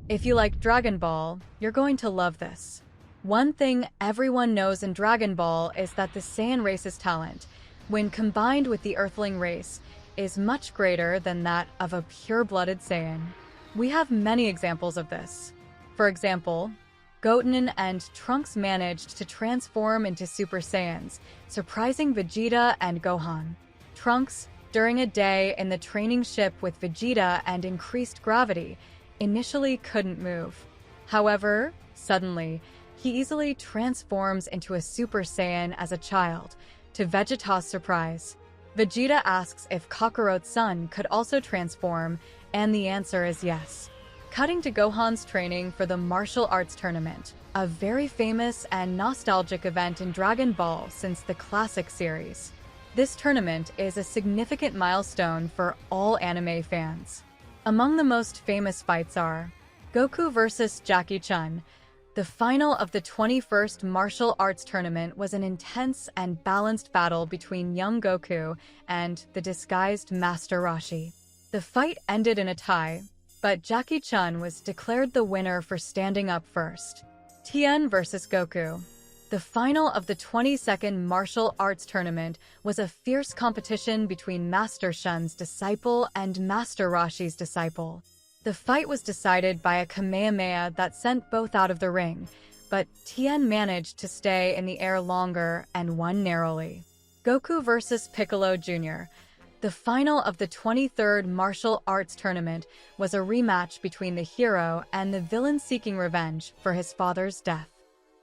If you like Dragon Ball, you're going to love this. One thing everyone knows in Dragon Ball is that the Saiyan race's talent, when combined with the Earthling race, is much greater than that of a pure-blooded Saiyan. We have many examples of this. For example, Goten and Trunks managed to transform into Super Saiyans, surprising Vegeta and Gohan. Trunks, during a day in the training ship with Vegeta and increased gravity, initially couldn't move. However, suddenly, he easily transforms into a Super Saiyan as a child, to Vegeta's surprise. Vegeta asks if Kakarot's son could also transform, and the answer is yes. Cutting to Gohan's training for the martial arts tournament, a very famous and nostalgic event in Dragon Ball since the classic series. This tournament is a significant milestone for all anime fans. Among the most famous fights are Goku vs. Jackie Chun. The final of the 21st Martial Arts Tournament was an intense and balanced battle between young Goku and the disguised Master Roshi. The fight ended in a tie, but Jackie Chun was declared the winner for standing up first. Tien vs. Goku. The final of the 22nd Martial Arts Tournament was a fierce competition between Master Shun's disciple and Master Roshi's disciple. The fight was decided by a Kamehameha that sent both out of the ring, but Tien managed to stay in the air longer and won narrowly. Goku vs. Piccolo Jr. The final of the 23rd Martial Arts Tournament was a rematch between the hero and the villain seeking revenge for his father's death.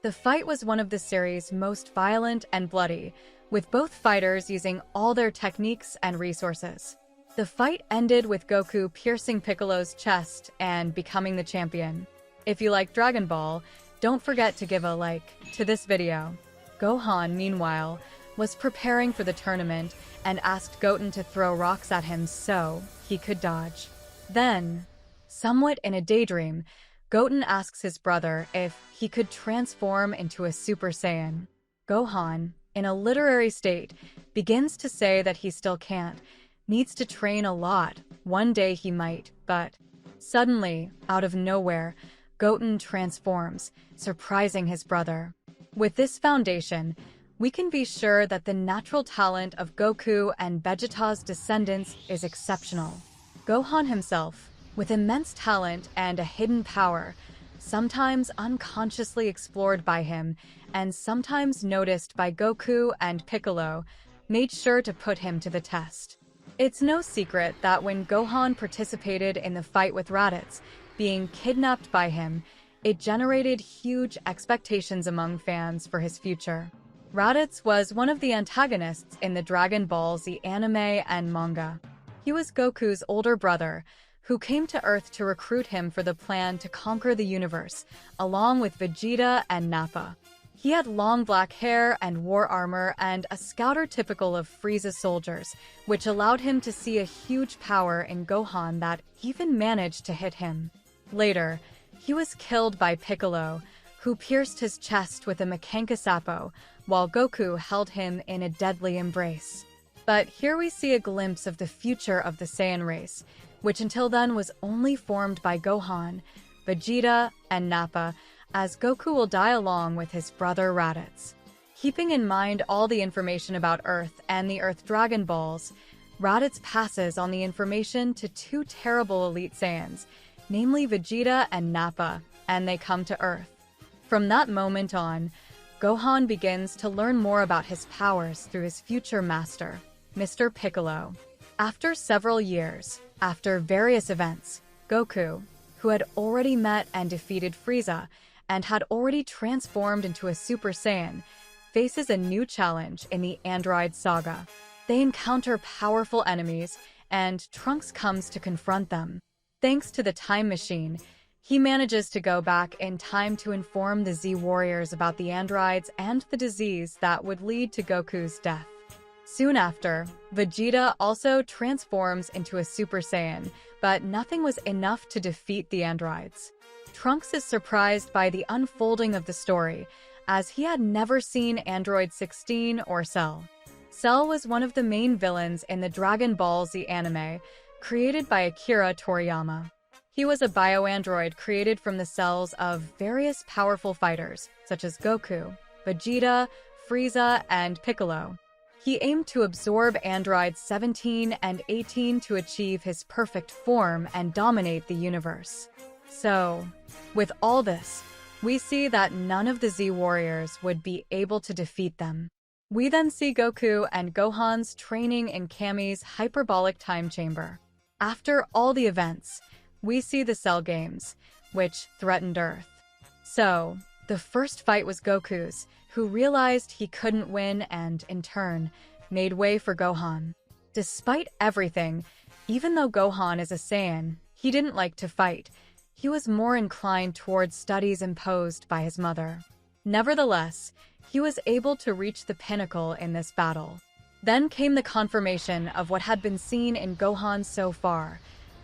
The fight was one of the series' most violent and bloody, with both fighters using all their techniques and resources. The fight ended with Goku piercing Piccolo's chest and becoming the champion. If you like Dragon Ball, don't forget to give a like to this video. Gohan, meanwhile, was preparing for the tournament and asked Goten to throw rocks at him so he could dodge. Then, somewhat in a daydream, Goten asks his brother if he could transform into a Super Saiyan. Gohan, in a literary state, begins to say that he still can't, needs to train a lot, one day he might, but suddenly, out of nowhere, Goten transforms, surprising his brother. With this foundation, we can be sure that the natural talent of Goku and Vegeta's descendants is exceptional. Gohan himself, with immense talent and a hidden power, sometimes unconsciously explored by him and sometimes noticed by Goku and Piccolo, made sure to put him to the test. It's no secret that when Gohan participated in the fight with Raditz, being kidnapped by him, it generated huge expectations among fans for his future. Raditz was one of the antagonists in the Dragon Ball Z anime and manga. He was Goku's older brother, who came to Earth to recruit him for the plan to conquer the universe, along with Vegeta and Nappa. He had long black hair and wore armor and a scouter typical of Frieza's soldiers, which allowed him to see a huge power in Gohan that even managed to hit him. Later, he was killed by Piccolo, who pierced his chest with a Mekankasapo, while Goku held him in a deadly embrace. But here we see a glimpse of the future of the Saiyan race, which until then was only formed by Gohan, Vegeta, and Nappa, as Goku will die along with his brother Raditz. Keeping in mind all the information about Earth and the Earth Dragon Balls, Raditz passes on the information to two terrible Elite Saiyans, namely Vegeta and Nappa, and they come to Earth. From that moment on, Gohan begins to learn more about his powers through his future master, Mr. Piccolo. After several years, after various events, Goku, who had already met and defeated Frieza, and had already transformed into a Super Saiyan, faces a new challenge in the Android saga. They encounter powerful enemies, and Trunks comes to confront them. Thanks to the time machine, he manages to go back in time to inform the Z Warriors about the androids and the disease that would lead to Goku's death. Soon after, Vegeta also transforms into a Super Saiyan, but nothing was enough to defeat the androids. Trunks is surprised by the unfolding of the story, as he had never seen Android 16 or Cell. Cell was one of the main villains in the Dragon Ball Z anime, created by Akira Toriyama. He was a bioandroid created from the cells of various powerful fighters, such as Goku, Vegeta, Frieza, and Piccolo. He aimed to absorb androids 17 and 18 to achieve his perfect form and dominate the universe. So, with all this, we see that none of the Z Warriors would be able to defeat them. We then see Goku and Gohan's training in Kami's hyperbolic time chamber. After all the events, we see the Cell Games, which threatened Earth. So, the first fight was Goku's, who realized he couldn't win and, in turn, made way for Gohan. Despite everything, even though Gohan is a Saiyan, he didn't like to fight. He was more inclined towards studies imposed by his mother. Nevertheless, he was able to reach the pinnacle in this battle. Then came the confirmation of what had been seen in Gohan so far,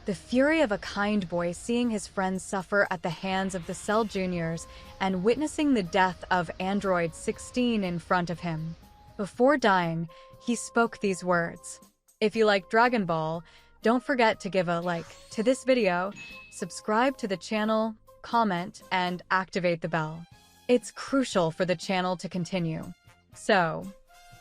the fury of a kind boy seeing his friends suffer at the hands of the Cell Juniors and witnessing the death of Android 16 in front of him. Before dying, he spoke these words. If you like Dragon Ball, don't forget to give a like to this video, subscribe to the channel, comment, and activate the bell. It's crucial for the channel to continue. So,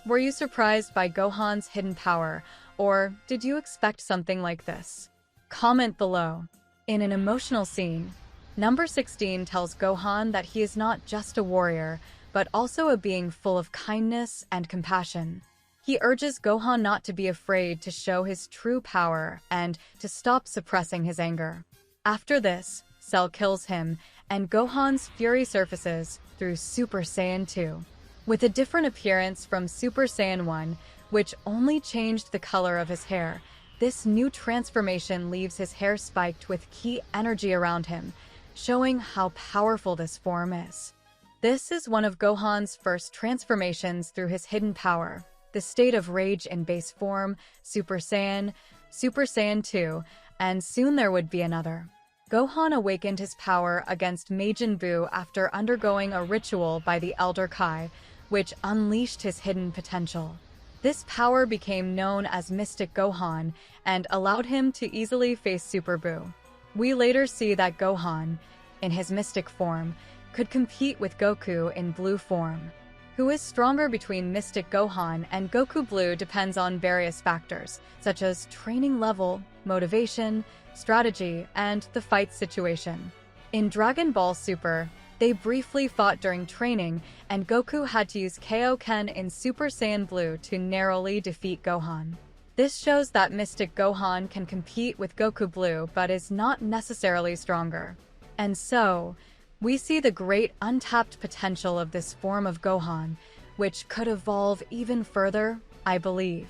were you surprised by Gohan's hidden power, or did you expect something like this? Comment below. In an emotional scene, number 16 tells Gohan that he is not just a warrior, but also a being full of kindness and compassion. He urges Gohan not to be afraid to show his true power and to stop suppressing his anger. After this, Cell kills him, and Gohan's fury surfaces through Super Saiyan 2. With a different appearance from Super Saiyan 1, which only changed the color of his hair, this new transformation leaves his hair spiked with ki energy around him, showing how powerful this form is. This is one of Gohan's first transformations through his hidden power, the state of rage in base form, Super Saiyan 2, and soon there would be another. Gohan awakened his power against Majin Buu after undergoing a ritual by the Elder Kai, which unleashed his hidden potential. This power became known as Mystic Gohan and allowed him to easily face Super Buu. We later see that Gohan, in his mystic form, could compete with Goku in blue form. Who is stronger between Mystic Gohan and Goku Blue depends on various factors, such as training level, motivation, strategy, and the fight situation. In Dragon Ball Super, they briefly fought during training, and Goku had to use Kaioken in Super Saiyan Blue to narrowly defeat Gohan. This shows that Mystic Gohan can compete with Goku Blue but is not necessarily stronger. And so, we see the great untapped potential of this form of Gohan, which could evolve even further, I believe.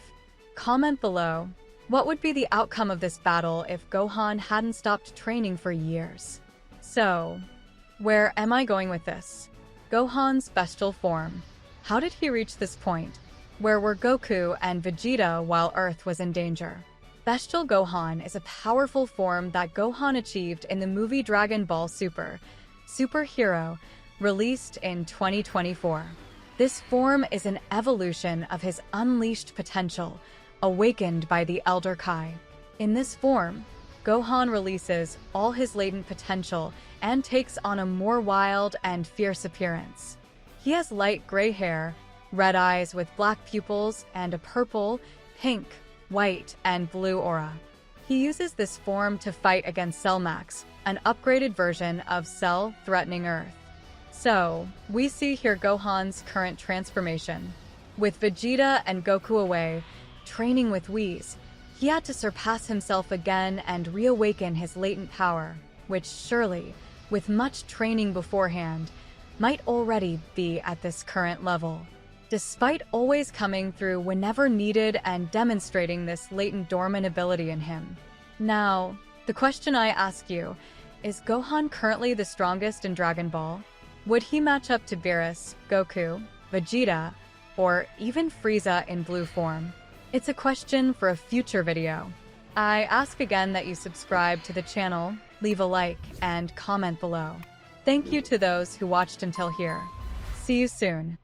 Comment below, what would be the outcome of this battle if Gohan hadn't stopped training for years? So, where am I going with this? Gohan's bestial form. How did he reach this point? Where were Goku and Vegeta while Earth was in danger? Bestial Gohan is a powerful form that Gohan achieved in the movie Dragon Ball Super, Superhero, released in 2024. This form is an evolution of his unleashed potential, awakened by the Elder Kai. In this form, Gohan releases all his latent potential and takes on a more wild and fierce appearance. He has light gray hair, red eyes with black pupils, and a purple, pink, white, and blue aura. He uses this form to fight against Cellmax, an upgraded version of Cell threatening Earth. So, we see here Gohan's current transformation. With Vegeta and Goku away, training with Whis, he had to surpass himself again and reawaken his latent power, which surely, with much training beforehand, might already be at this current level. Despite always coming through whenever needed and demonstrating this latent dormant ability in him. Now, the question I ask you, is Gohan currently the strongest in Dragon Ball? Would he match up to Beerus, Goku, Vegeta, or even Frieza in blue form? It's a question for a future video. I ask again that you subscribe to the channel, leave a like, and comment below. Thank you to those who watched until here. See you soon.